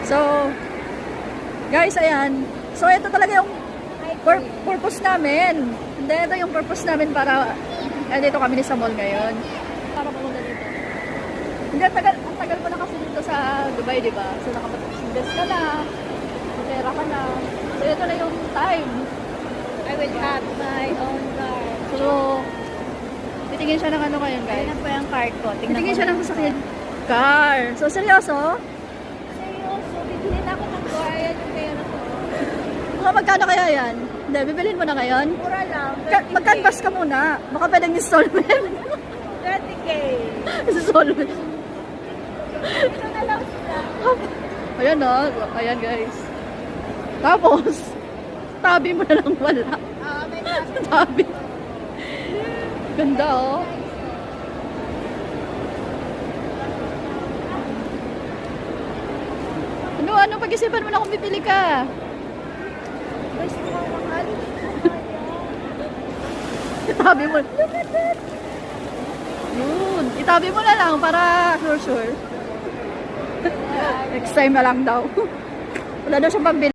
So, guys, ayan. So, ito talaga yung purpose namin. Hindi, ito yung purpose namin para dito kami sa mall ngayon. Para pumunta dito. Hindi, ang tagal mo na kasi dito sa Dubai, di ba? So, nakapag-invest ka na. Pera ka na. So, ito na yung time. I will have my own car. So, titingin siya ng ano ngayon, guys. Ayun na po yung card ko. Tingnan Titingin ko siya na ng po. sasakyan. Car. So, seryoso? Seryoso, bibili na ako ng car. Ayan yung pera ko. Mga magkano kaya yan? Hindi, bibilin mo na ngayon? Mura lang. Mag-canvas ka muna. Baka pwedeng installment. 30K. Installment. Ito na lang sila. Ayan o. Ayan, guys. Tapos, tabi mo na lang wala. May traffic. Tabi. Ganda oh. Ano pag-isipan mo na kung bibili ka? Gusto ko mahal. Itabi mo. Yun. Itabi mo na lang para sure. Next time na lang daw. Wala daw siyang pambili.